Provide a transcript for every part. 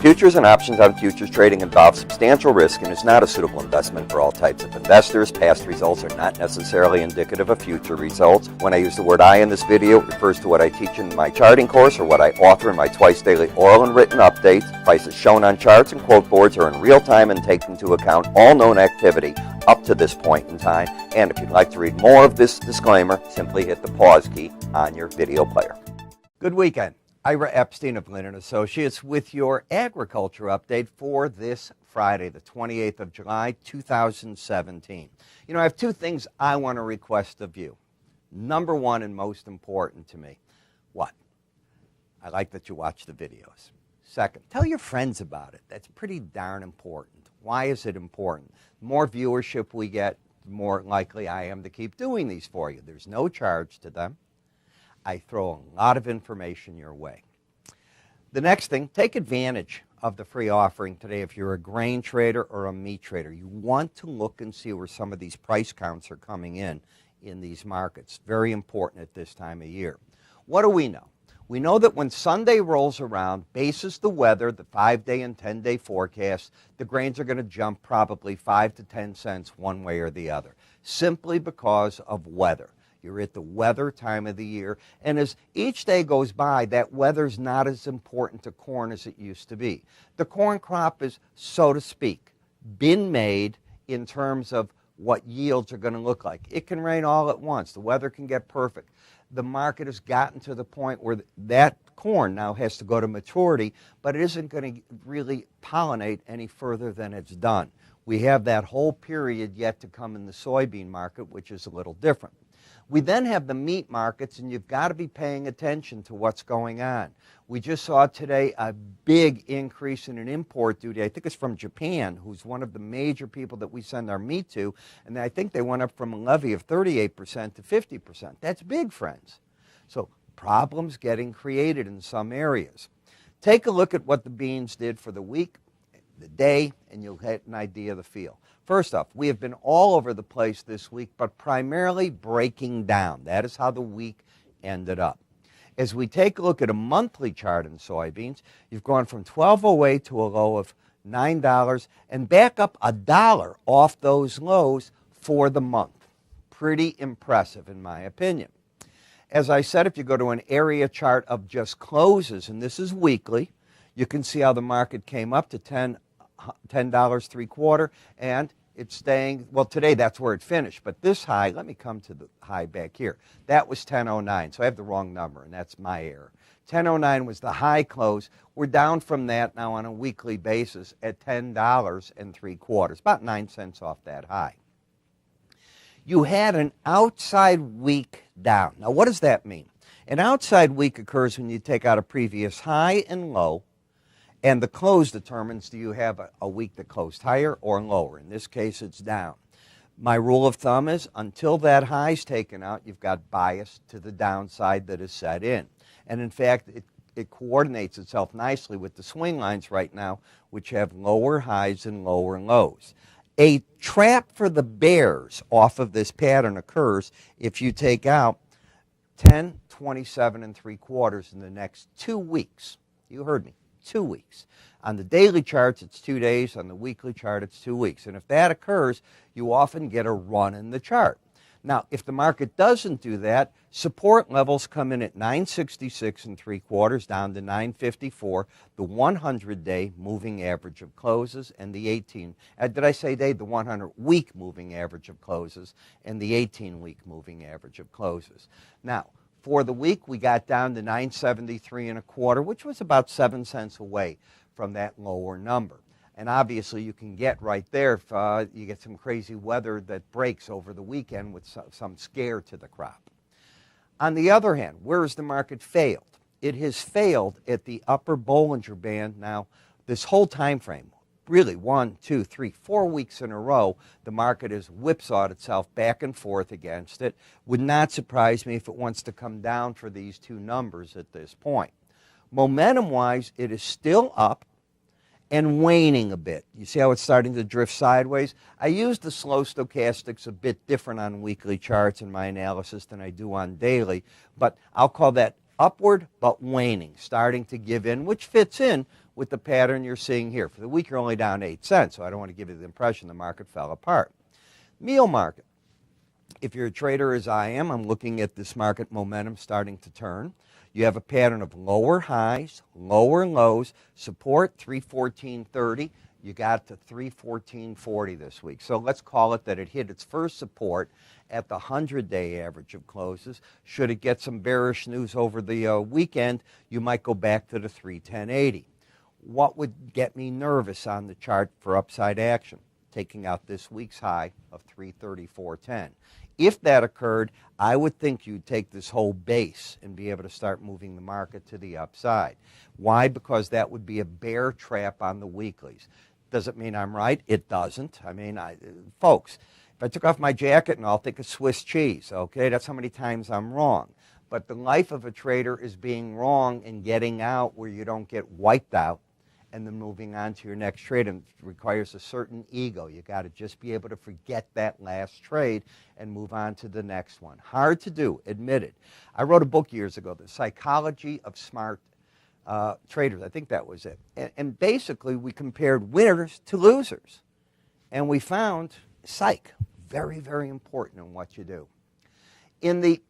Futures and options on futures trading involve substantial risk and is not a suitable investment for all types of investors. Past results are not necessarily indicative of future results. When I use the word I in this video, it refers to what I teach in my charting course or what I author in my twice daily oral and written updates. Prices shown on charts and quote boards are in real time and take into account all known activity up to this point in time. And if you'd like to read more of this disclaimer, simply hit the pause key on your video player. Good weekend. Ira Epstein of Lynn & Associates with your agriculture update for this Friday, the 28th of July, 2017. You know, I have two things I want to request of you. Number one, and most important to me, what? I like that you watch the videos. Second, tell your friends about it. That's pretty darn important. Why is it important? The more viewership we get, the more likely I am to keep doing these for you. There's no charge to them. I throw a lot of information your way. The next thing, take advantage of the free offering today if you're a grain trader or a meat trader. You want to look and see where some of these price counts are coming in these markets. Very important at this time of year. What do we know? We know that when Sunday rolls around, basis the weather, the 5-day and 10-day forecast, the grains are going to jump probably 5 to 10 cents one way or the other, simply because of weather. You're at the weather time of the year, and as each day goes by, that weather's not as important to corn as it used to be. The corn crop is, so to speak, been made in terms of what yields are going to look like. It can rain all at once. The weather can get perfect. The market has gotten to the point where that corn now has to go to maturity, but it isn't going to really pollinate any further than it's done. We have that whole period yet to come in the soybean market, which is a little different. We then have the meat markets, and you've got to be paying attention to what's going on. We just saw today a big increase in an import duty. I think it's from Japan, who's one of the major people that we send our meat to, and I think they went up from a levy of 38% to 50%. That's big, friends. So problems getting created in some areas. Take a look at what the beans did for the week, the day, and you'll get an idea of the feel. First off, we have been all over the place this week, but primarily breaking down. That is how the week ended up. As we take a look at a monthly chart in soybeans, you've gone from $12.08 to a low of $9 and back up $1 off those lows for the month. Pretty impressive in my opinion. As I said, if you go to an area chart of just closes, and this is weekly, you can see how the market came up to $10.75, and it's staying, well, today that's where it finished, but this high, let me come to the high back here. That was 10.09, so I have the wrong number, and that's my error. 10.09 was the high close. We're down from that now on a weekly basis at $10.75, about 9 cents off that high. You had an outside week down. Now, what does that mean? An outside week occurs when you take out a previous high and low, and the close determines, do you have a week that closed higher or lower? In this case, it's down. My rule of thumb is until that high is taken out, you've got bias to the downside that is set in. And in fact, it coordinates itself nicely with the swing lines right now, which have lower highs and lower lows. A trap for the bears off of this pattern occurs if you take out 10.27 in the next 2 weeks. You heard me. 2 weeks. On the daily charts, it's 2 days. On the weekly chart, it's 2 weeks. And if that occurs, you often get a run in the chart. Now, if the market doesn't do that, support levels come in at 966.75 down to 954, the 100-day moving average of closes, and the 100-week moving average of closes, and the 18-week moving average of closes. Now, for the week, we got down to 973.25, which was about 7 cents away from that lower number. And obviously, you can get right there if you get some crazy weather that breaks over the weekend with some scare to the crop. On the other hand, where has the market failed? It has failed at the upper Bollinger Band now this whole time frame. Really, 1, 2, 3, 4 weeks in a row, the market has whipsawed itself back and forth against it. Would not surprise me if it wants to come down for these two numbers at this point. Momentum-wise, it is still up and waning a bit. You see how it's starting to drift sideways? I use the slow stochastics a bit different on weekly charts in my analysis than I do on daily, but I'll call that upward but waning, starting to give in, which fits in with the pattern you're seeing here. For the week, you're only down 8 cents, so I don't want to give you the impression the market fell apart. Meal market. If you're a trader as I am, I'm looking at this market momentum starting to turn. You have a pattern of lower highs, lower lows, support 314.30. You got to 314.40 this week. So let's call it that it hit its first support at the 100-day average of closes. Should it get some bearish news over the weekend, you might go back to the 310.80. What would get me nervous on the chart for upside action? Taking out this week's high of 334.10. If that occurred, I would think you'd take this whole base and be able to start moving the market to the upside. Why? Because that would be a bear trap on the weeklies. Does it mean I'm right? It doesn't. I mean, folks, if I took off my jacket and I'll think of Swiss cheese, okay? That's how many times I'm wrong. But the life of a trader is being wrong and getting out where you don't get wiped out and then moving on to your next trade. And it requires a certain ego. You got to just be able to forget that last trade and move on to the next one. Hard to do, admitted. I wrote a book years ago, The Psychology of Smart Traders. I think that was it. And basically, we compared winners to losers. And we found psych, very, very important in what you do. In the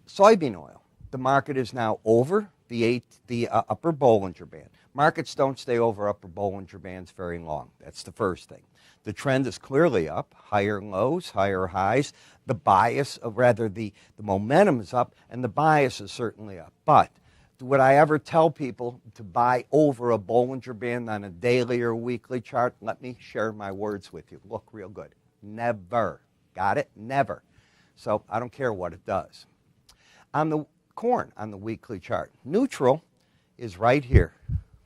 soybean oil, the market is now over the upper Bollinger Band. Markets don't stay over upper Bollinger Bands very long. That's the first thing. The trend is clearly up, higher lows, higher highs. The bias, the momentum is up, and the bias is certainly up. But would I ever tell people to buy over a Bollinger Band on a daily or weekly chart? Let me share my words with you. Look real good. Never. Got it? Never. So I don't care what it does. On the corn, on the weekly chart, neutral is right here.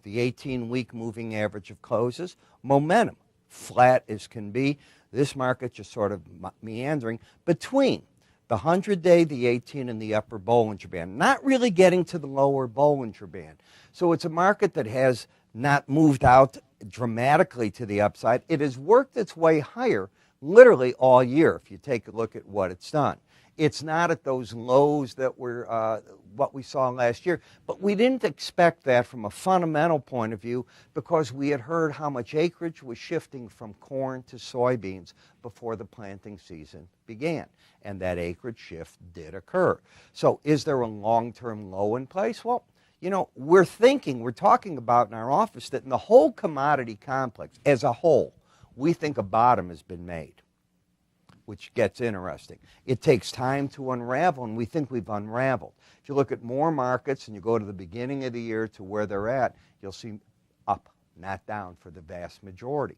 The 18-week moving average of closes. Momentum, flat as can be. This market just sort of meandering between the 100-day, the 18, and the upper Bollinger Band. Not really getting to the lower Bollinger Band. So it's a market that has not moved out dramatically to the upside. It has worked its way higher literally all year if you take a look at what it's done. It's not at those lows that were what we saw last year, but we didn't expect that from a fundamental point of view because we had heard how much acreage was shifting from corn to soybeans before the planting season began, and that acreage shift did occur. So is there a long-term low in place? Well, you know, we're talking about in our office that in the whole commodity complex as a whole, we think a bottom has been made, which gets interesting. It takes time to unravel, and we think we've unraveled. If you look at more markets and you go to the beginning of the year to where they're at, you'll see up, not down for the vast majority.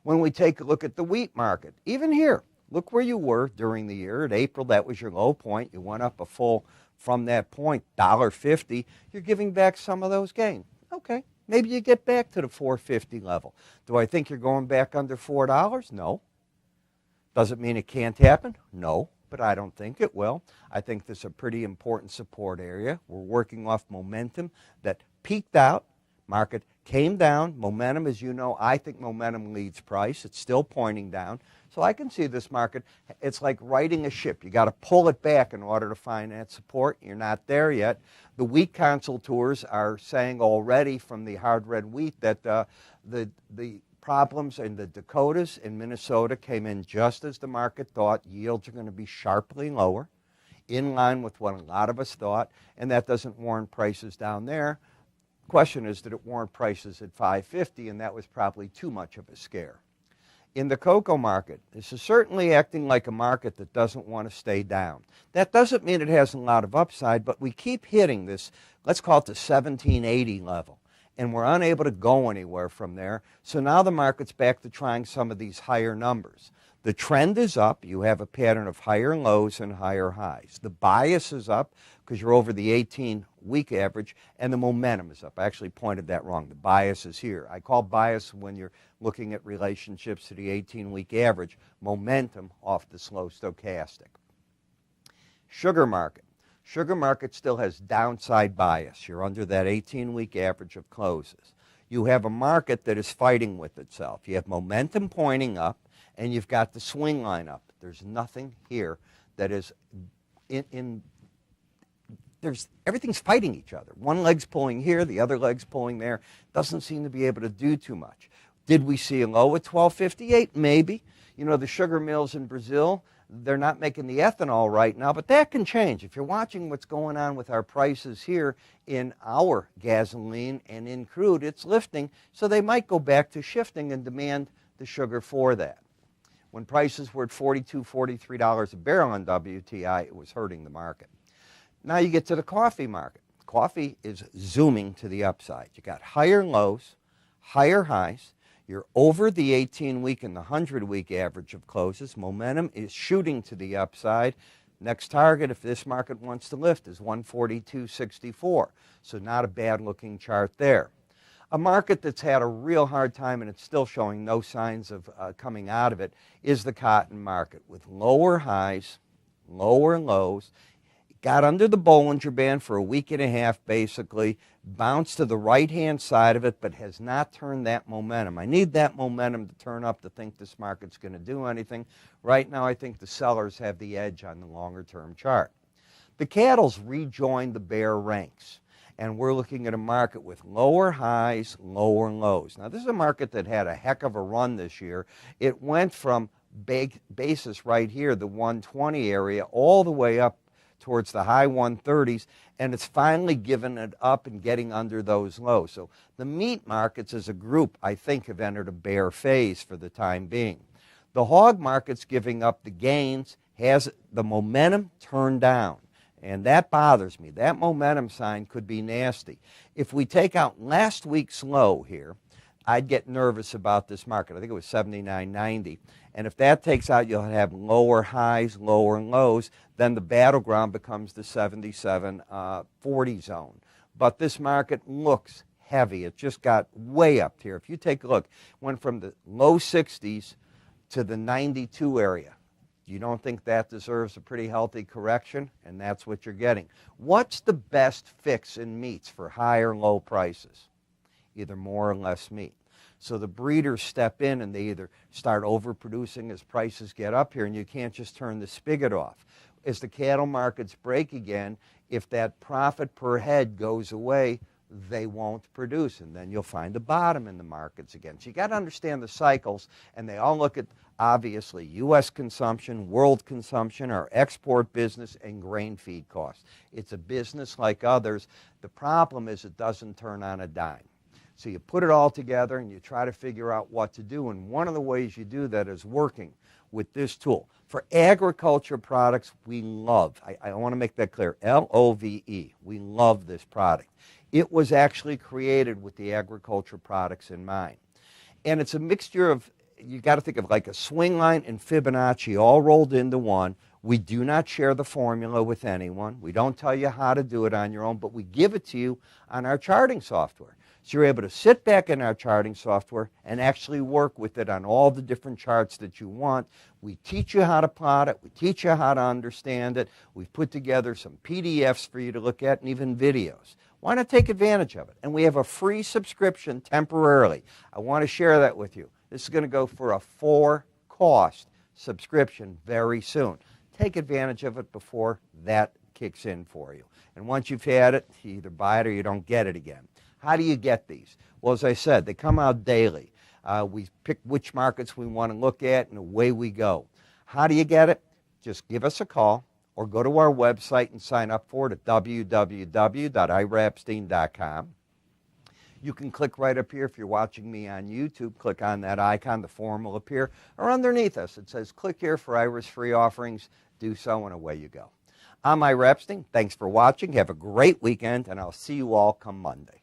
When we take a look at the wheat market, even here, look where you were during the year. In April, that was your low point. You went up a full, from that point, $1.50. You're giving back some of those gains. Okay, maybe you get back to the $4.50 level. Do I think you're going back under $4? No. Does it mean it can't happen? No, but I don't think it will. I think this is a pretty important support area. We're working off momentum that peaked out. Market came down. Momentum, as you know, I think momentum leads price. It's still pointing down. So I can see this market. It's like riding a ship. You got to pull it back in order to find that support. You're not there yet. The wheat consultors are saying already from the hard red wheat that the problems in the Dakotas and Minnesota came in just as the market thought. Yields are going to be sharply lower, in line with what a lot of us thought, and that doesn't warrant prices down there. Question is, did it warrant prices at $5.50? And that was probably too much of a scare. In the cocoa market, this is certainly acting like a market that doesn't want to stay down. That doesn't mean it has a lot of upside, but we keep hitting this, let's call it the 1780 level. And we're unable to go anywhere from there. So now the market's back to trying some of these higher numbers. The trend is up. You have a pattern of higher lows and higher highs. The bias is up because you're over the 18-week average, and the momentum is up. I actually pointed that wrong. The bias is here. I call bias when you're looking at relationships to the 18-week average, momentum off the slow stochastic. Sugar market. Sugar market still has downside bias. You're under that 18-week average of closes. You have a market that is fighting with itself. You have momentum pointing up, and you've got the swing line up. There's nothing here that is everything's fighting each other. One leg's pulling here, the other leg's pulling there. Doesn't seem to be able to do too much. Did we see a low at 12.58? Maybe. You know, the sugar mills in Brazil, they're not making the ethanol right now, but that can change. If you're watching what's going on with our prices here in our gasoline and in crude, it's lifting, so they might go back to shifting and demand the sugar for that. When prices were at $42, $43 a barrel on WTI, it was hurting the market. Now you get to the coffee market. Coffee is zooming to the upside. You got higher lows, higher highs. You're over the 18-week and the 100-week average of closes. Momentum is shooting to the upside. Next target, if this market wants to lift, is 142.64. So not a bad-looking chart there. A market that's had a real hard time, and it's still showing no signs of coming out of it, is the cotton market, with lower highs, lower lows. Got under the Bollinger Band for a week and a half, basically, bounced to the right-hand side of it, but has not turned that momentum. I need that momentum to turn up to think this market's going to do anything. Right now, I think the sellers have the edge on the longer-term chart. The cattle's rejoined the bear ranks, and we're looking at a market with lower highs, lower lows. Now, this is a market that had a heck of a run this year. It went from basis right here, the 120 area, all the way up towards the high 130s, and it's finally given it up and getting under those lows. So the meat markets as a group, I think, have entered a bear phase for the time being. The hog market's giving up the gains, has the momentum turned down, and that bothers me. That momentum sign could be nasty. If we take out last week's low here, I'd get nervous about this market. I think it was 79.90. And if that takes out, you'll have lower highs, lower lows. Then the battleground becomes the 77.40 zone. But this market looks heavy. It just got way up here. If you take a look, went from the low 60s to the 92 area. You don't think that deserves a pretty healthy correction? And that's what you're getting. What's the best fix in meats for high or low prices? Either more or less meat. So the breeders step in and they either start overproducing as prices get up here, and you can't just turn the spigot off. As the cattle markets break again, if that profit per head goes away, they won't produce, and then you'll find the bottom in the markets again. So you got to understand the cycles, and they all look at, obviously, U.S. consumption, world consumption, our export business, and grain feed costs. It's a business like others. The problem is it doesn't turn on a dime. So you put it all together and you try to figure out what to do. And one of the ways you do that is working with this tool. For agriculture products, we love, I want to make that clear, L-O-V-E. We love this product. It was actually created with the agriculture products in mind. And it's a mixture of, you got to think of like a swing line and Fibonacci all rolled into one. We do not share the formula with anyone. We don't tell you how to do it on your own, but we give it to you on our charting software. So you're able to sit back in our charting software and actually work with it on all the different charts that you want. We teach you how to plot it. We teach you how to understand it. We've put together some PDFs for you to look at and even videos. Why not take advantage of it? And we have a free subscription temporarily. I want to share that with you. This is going to go for a for-cost subscription very soon. Take advantage of it before that kicks in for you. And once you've had it, you either buy it or you don't get it again. How do you get these? Well, as I said, they come out daily. We pick which markets we want to look at, and away we go. How do you get it? Just give us a call or go to our website and sign up for it at www.iraepstein.com. You can click right up here. If you're watching me on YouTube, click on that icon. The form will appear. Or underneath us, it says, click here for Ira's free offerings. Do so, and away you go. I'm Ira Epstein. Thanks for watching. Have a great weekend, and I'll see you all come Monday.